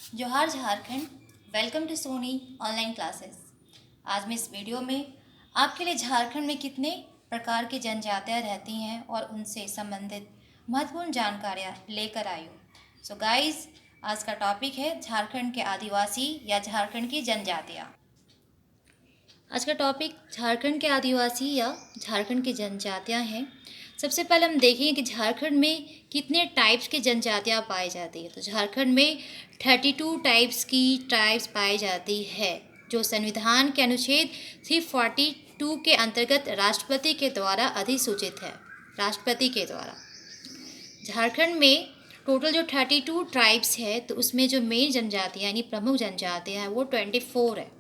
जोहार Jharkhand. Welcome to Soni online classes. आज मैं इस वीडियो में आपके लिए झारखंड में कितने प्रकार की जनजातियाँ रहती हैं और उनसे संबंधित महत्वपूर्ण जानकारियाँ लेकर आई हूँ। सो गाइस, आज का टॉपिक है झारखंड के आदिवासी या झारखंड की जनजातियाँ। आज का टॉपिक झारखंड के आदिवासी या झारखंड की जनजातियाँ हैं। सबसे पहले हम देखेंगे कि झारखंड में कितने टाइप्स की जनजातियाँ पाई जाती है। तो झारखंड में 32 टाइप्स की ट्राइब्स पाई जाती है, जो संविधान के अनुच्छेद 342 के अंतर्गत राष्ट्रपति के द्वारा अधिसूचित है। राष्ट्रपति के द्वारा झारखंड में टोटल जो 32 ट्राइब्स है, तो उसमें जो मेन जनजातियाँ यानी प्रमुख जनजातियाँ हैं वो 24 है।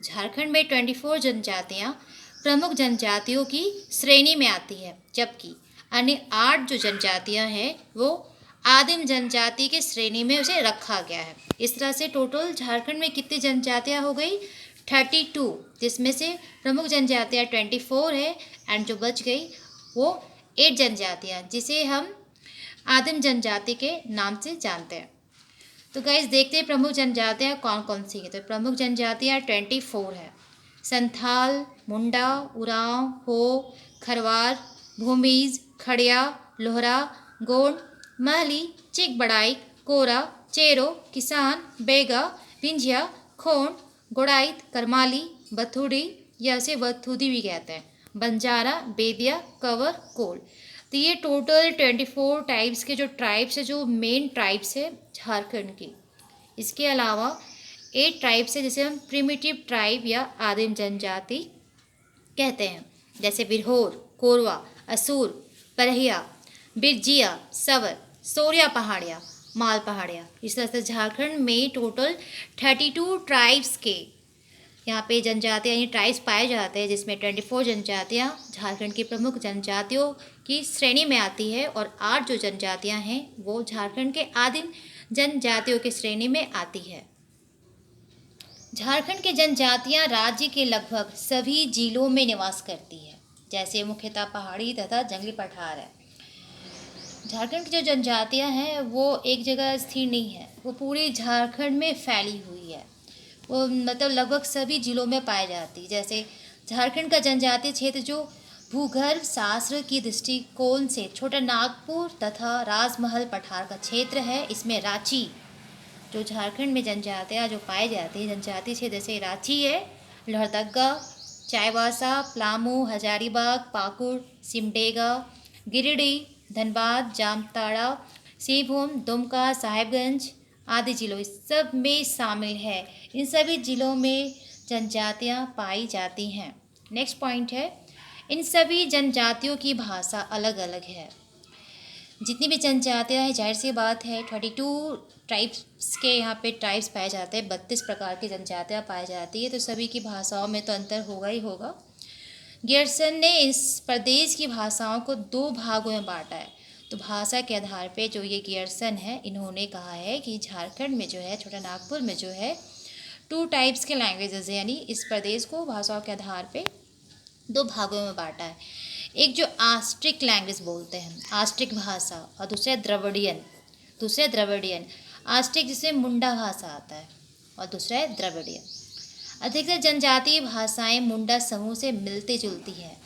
झारखंड में 24 जनजातियाँ प्रमुख जनजातियों की श्रेणी में आती है, जबकि अन्य 8 जो जनजातियाँ हैं वो आदिम जनजाति के श्रेणी में उसे रखा गया है। इस तरह से टोटल झारखंड में कितनी जनजातियाँ हो गई? 32, जिसमें से प्रमुख जनजातियाँ 24 है एंड जो बच गई वो 8 जनजातियाँ, जिसे हम आदिम जनजाति के नाम से जानते हैं। तो गाइस देखते हैं प्रमुख जनजातियाँ कौन कौन सी है। तो प्रमुख जनजातियाँ 24 है। संथाल, मुंडा, उरांव, हो, खरवार, भूमीज, खड़िया, लोहरा, गोंड, महली, चिकबड़ाई, कोरा, चेरो, किसान, बेगा, विंझिया, खोंड, गोड़ाइत, करमाली, बथुड़ी या इसे वथुदी भी कहते हैं, बंजारा, बेदिया, कंवर, कोल। तो ये टोटल 24 टाइप्स के जो ट्राइब्स है, जो मेन ट्राइब्स है झारखंड की। इसके अलावा 8 ट्राइब्स है जिसे हम प्रिमिटिव ट्राइब या आदिम जनजाति कहते हैं, जैसे बिरहोर, कोरवा, असुर, परहिया, बिरजिया, सवर, सोरिया पहाड़िया, माल पहाड़िया। इस तरह से झारखंड में टोटल 32 ट्राइब्स के यहाँ पे जनजातियाँ यानी ट्राइब्स पाए जाते हैं, जिसमें 24 जनजातियाँ झारखंड की प्रमुख जनजातियों की श्रेणी में आती है और 8 जो जनजातियाँ हैं वो झारखंड के आदिम जनजातियों की श्रेणी में आती है। झारखंड की जनजातियाँ राज्य के लगभग सभी जिलों में निवास करती है, जैसे मुख्यतः पहाड़ी तथा जंगली पठार है। झारखंड की जो जनजातियाँ हैं वो एक जगह स्थिर नहीं है, वो पूरी झारखंड में फैली हुई है। वो मतलब लगभग सभी जिलों में पाई जाती है। जैसे झारखंड का जनजातीय क्षेत्र जो भूगर्भ शास्त्र की दृष्टिकोण से छोटा नागपुर तथा राजमहल पठार का क्षेत्र है, इसमें रांची, जो झारखंड में जनजातियाँ जो पाई जाती है जनजातीय क्षेत्र, जैसे रांची है, लोहरदगा, चाईबासा, पलामू, हजारीबाग, पाकुड़, सिमडेगा, गिरिडीह, धनबाद, जामताड़ा, सिंहभूम, दुमका, साहिबगंज आदि जिलों इस सब में शामिल है। इन सभी जिलों में जनजातियाँ पाई जाती हैं। नेक्स्ट पॉइंट है, इन सभी जनजातियों की भाषा अलग अलग है। जितनी भी जनजातियाँ हैं, जाहिर सी बात है 32 ट्राइब्स के यहाँ पे ट्राइब्स पाए जाते हैं, 32 प्रकार की जनजातियाँ पाई जाती है, तो सभी की भाषाओं में तो अंतर होगा ही होगा। गियर्सन ने इस प्रदेश की भाषाओं को 2 भागों में बांटा है। तो भाषा के आधार पे जो ये गियर्सन है, इन्होंने कहा है कि झारखंड में जो है, छोटा नागपुर में जो है 2 टाइप्स के लैंग्वेजेस है, यानी इस प्रदेश को भाषाओं के आधार पे 2 भागों में बांटा है। एक जो आस्ट्रिक लैंग्वेज बोलते हैं, आस्ट्रिक भाषा, और दूसरा द्रविडियन। आस्ट्रिक जिसमें मुंडा भाषा आता है और दूसरा है द्रविडियन। अधिकतर जनजातीय भाषाएं मुंडा समूह से मिलती जुलती हैं।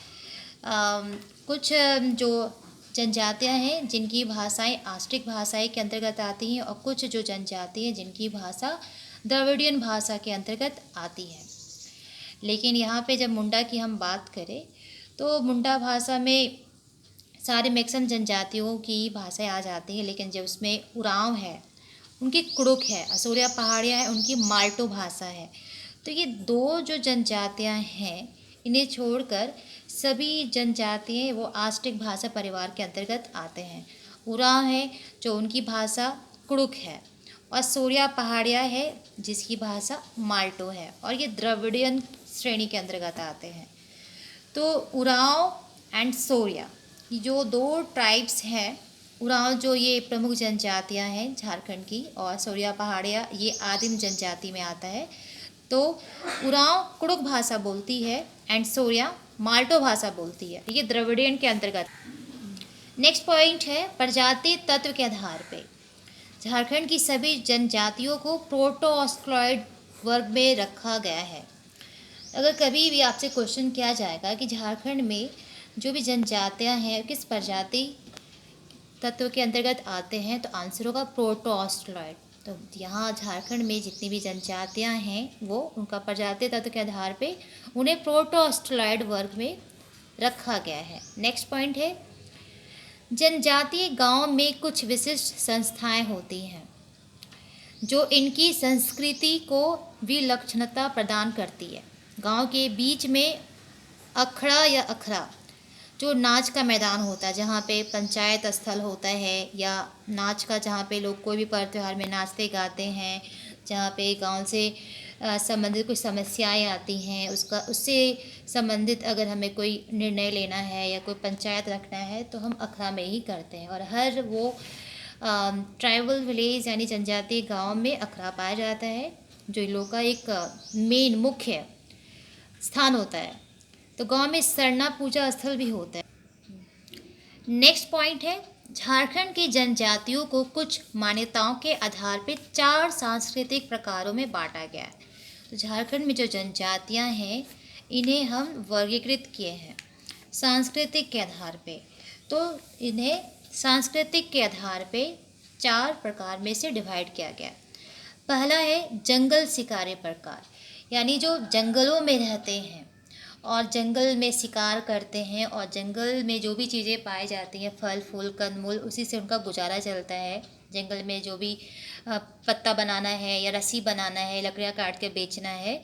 कुछ जो जनजातियां हैं जिनकी भाषाएं आस्ट्रिक भाषाएं के अंतर्गत आती हैं, और कुछ जो जनजाति हैं जिनकी भाषा द्रविडियन भाषा के अंतर्गत आती है। लेकिन यहाँ पे जब मुंडा की हम बात करें तो मुंडा भाषा में सारे मैक्सिमम जनजातियों की भाषाएं आ जाती हैं, लेकिन जो उसमें उरांव है उनकी कुड़ुक है, असोरिया पहाड़िया है उनकी माल्टो भाषा है। तो ये 2 जो जनजातियां हैं, इन्हें छोड़कर सभी जनजातियाँ वो आस्ट्रिक भाषा परिवार के अंतर्गत आते हैं। उरांव है जो उनकी भाषा कुड़ुक है, और सोरिया पहाड़िया है जिसकी भाषा माल्टो है, और ये द्रविडियन श्रेणी के अंतर्गत आते हैं। तो उरांव एंड सोरिया ये जो 2 ट्राइब्स हैं, उरांव जो ये प्रमुख जनजातियां हैं झारखंड की, और सोरिया पहाड़िया ये आदिम जनजाति में आता है। तो उरांव कुड़ुक भाषा बोलती है एंड सोरिया माल्टो भाषा बोलती है, ये द्रविडियन के अंतर्गत। नेक्स्ट पॉइंट है प्रजाति तत्व के आधार पे। झारखंड की सभी जनजातियों को प्रोटोऑस्ट्रॉइड वर्ग में रखा गया है। अगर कभी भी आपसे क्वेश्चन किया जाएगा कि झारखंड में जो भी जनजातियां हैं किस प्रजाति तत्व के अंतर्गत आते हैं, तो आंसर होगा प्रोटोऑस्ट्रॉइड। तो यहाँ झारखंड में जितनी भी जनजातियां हैं वो उनका प्रजाति तत्व के आधार पे उन्हें प्रोटोऑस्ट्रॉइड वर्ग में रखा गया है। नेक्स्ट पॉइंट है, जनजातीय गांव में कुछ विशिष्ट संस्थाएं होती हैं जो इनकी संस्कृति को विलक्षणता प्रदान करती है। गांव के बीच में अखड़ा या अखड़ा जो नाच का मैदान होता है, जहाँ पे पंचायत स्थल होता है या नाच का, जहाँ पे लोग कोई भी पर्व त्यौहार में नाचते गाते हैं, जहाँ पे गांव से संबंधित कुछ समस्याएं आती हैं, उससे संबंधित अगर हमें कोई निर्णय लेना है या कोई पंचायत रखना है तो हम अखड़ा में ही करते हैं। और हर वो ट्राइबल विलेज यानी जनजातीय गांव में अखड़ा पाया जाता है, जो इन लोगों का एक मेन मुख्य स्थान होता है। तो गांव में सरना पूजा स्थल भी होता है। नेक्स्ट पॉइंट है, झारखंड की जनजातियों को कुछ मान्यताओं के आधार पर 4 सांस्कृतिक प्रकारों में बांटा गया है। तो झारखंड में जो जनजातियां हैं इन्हें हम वर्गीकृत किए हैं सांस्कृतिक के आधार पे। तो इन्हें सांस्कृतिक के आधार पे 4 प्रकार में से डिवाइड किया गया। पहला है जंगल शिकारी प्रकार, यानी जो जंगलों में रहते हैं और जंगल में शिकार करते हैं और जंगल में जो भी चीज़ें पाई जाती हैं, फल फूल कंदमूल, उसी से उनका गुजारा चलता है। जंगल में जो भी पत्ता बनाना है या रस्सी बनाना है, लकड़ियाँ काट के बेचना है,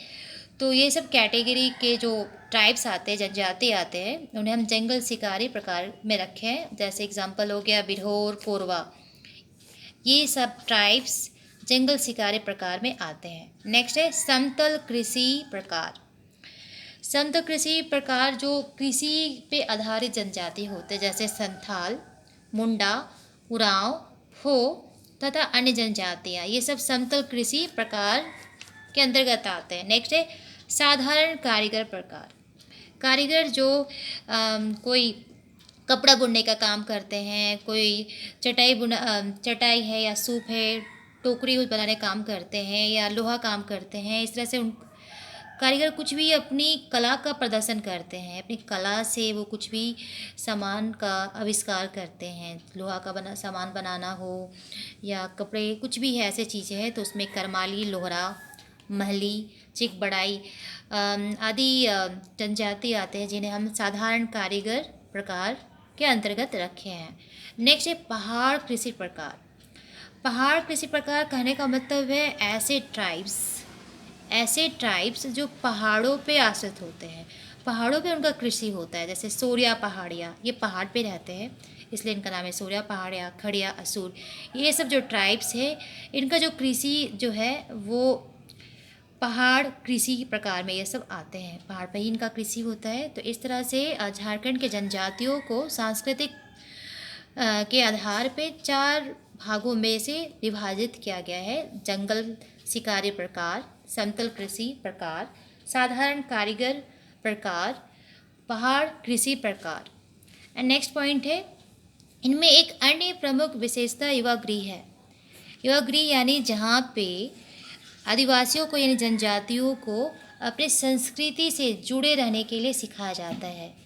तो ये सब कैटेगरी के जो ट्राइब्स आते हैं, जनजाति आते हैं, उन्हें हम जंगल शिकारी प्रकार में रखे हैं। जैसे एग्जांपल हो गया बिरहोर, कोरवा, ये सब ट्राइब्स जंगल शिकारी प्रकार में आते हैं। नेक्स्ट है समतल कृषि प्रकार। समतल कृषि प्रकार जो कृषि पे आधारित जनजाति होते हैं, जैसे संथाल, मुंडा, उरांव, हो तथा अन्य जनजातियाँ, ये सब समतल कृषि प्रकार के अंतर्गत आते हैं। नेक्स्ट है साधारण कारीगर प्रकार। कारीगर जो कोई कपड़ा बुनने का काम करते हैं, कोई चटाई है या सूप है, टोकरी बनाने का काम करते हैं या लोहा काम करते हैं। इस तरह से उन कारीगर कुछ भी अपनी कला का प्रदर्शन करते हैं, अपनी कला से वो कुछ भी सामान का आविष्कार करते हैं। लोहा का सामान बनाना हो या कपड़े, कुछ भी है ऐसे चीज़ें हैं, तो उसमें करमाली, लोहरा, महली, चिक बढ़ाई आदि जनजाति आते हैं, जिन्हें हम साधारण कारीगर प्रकार के अंतर्गत रखे हैं। नेक्स्ट है पहाड़ कृषि प्रकार। पहाड़ कृषि प्रकार कहने का मतलब है ऐसे ट्राइब्स जो पहाड़ों पे आश्रित होते हैं, पहाड़ों पे उनका कृषि होता है। जैसे सोरिया पहाड़िया, ये पहाड़ पे रहते हैं इसलिए इनका नाम है सोरिया पहाड़िया, खड़िया, असुर। ये सब जो ट्राइब्स है इनका जो कृषि जो है वो पहाड़ कृषि प्रकार में ये सब आते हैं, पहाड़ पर ही इनका कृषि होता है। तो इस तरह से झारखंड के जनजातियों को सांस्कृतिक के आधार पे 4 भागों में से विभाजित किया गया है। जंगल शिकारी प्रकार, समतल कृषि प्रकार, साधारण कारीगर प्रकार, पहाड़ कृषि प्रकार। एंड नेक्स्ट पॉइंट है, इनमें एक अन्य प्रमुख विशेषता युवा गृह है। युवा गृह यानी जहाँ पे आदिवासियों को यानी जनजातियों को अपने संस्कृति से जुड़े रहने के लिए सिखाया जाता है।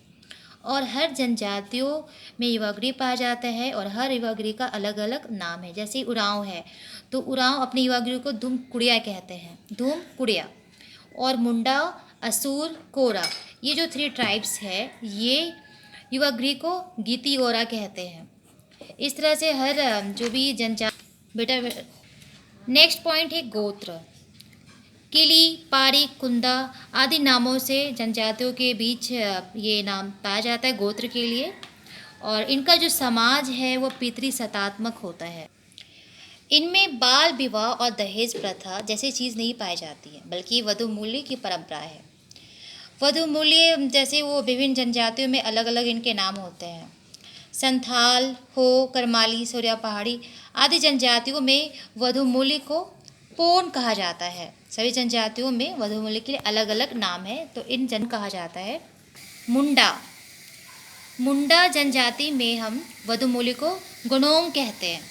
और हर जनजातियों में युवा गृह पाया जाता है और हर युवा गृह का अलग अलग नाम है। जैसे उरांव है तो उरांव अपने युवा गृह को धूम कुड़िया कहते हैं, धूम कुड़िया। और मुंडा, असुर, कोरा, ये जो 3 ट्राइब्स है ये युवा गृह को गीती ओरा कहते हैं। इस तरह से हर जो भी जनजाति बेटा। नेक्स्ट पॉइंट है गोत्र। किली, पारी, कुंदा आदि नामों से जनजातियों के बीच ये नाम पाया जाता है गोत्र के लिए। और इनका जो समाज है वो पितृसत्तात्मक होता है। इनमें बाल विवाह और दहेज प्रथा जैसी चीज़ नहीं पाई जाती है, बल्कि वधु मूल्य की परंपरा है। वधु मूल्य जैसे वो विभिन्न जनजातियों में अलग अलग इनके नाम होते हैं। संथाल, हो, करमाली, सोरिया पहाड़ी आदि जनजातियों में वधु मूल्य को पोन कहा जाता है। सभी जनजातियों में वधु मूल्य के लिए अलग अलग नाम है। तो इन जन कहा जाता है मुंडा। मुंडा जनजाति में हम वधु मूल्य को गुणोंग कहते हैं।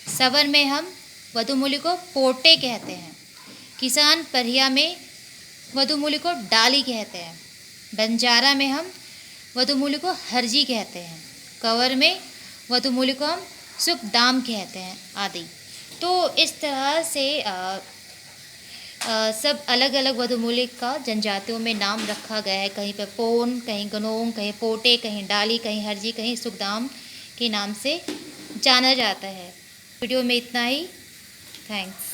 सवर में हम वधुमूली को पोटे कहते हैं। किसान परिया में वधुमूली को डाली कहते हैं। बंजारा में हम वधुमूली को हरजी कहते हैं। कंवर में वधुमूली को हम सुखदाम कहते हैं आदि। तो इस तरह से सब अलग अलग वधुमूली का जनजातियों में नाम रखा गया है। कहीं पर पोन, कहीं गनोंग, कहीं पोटे, कहीं डाली, कहीं हरजी, कहीं सुखदाम के नाम से जाना जाता है। वीडियो में इतना ही। थैंक्स।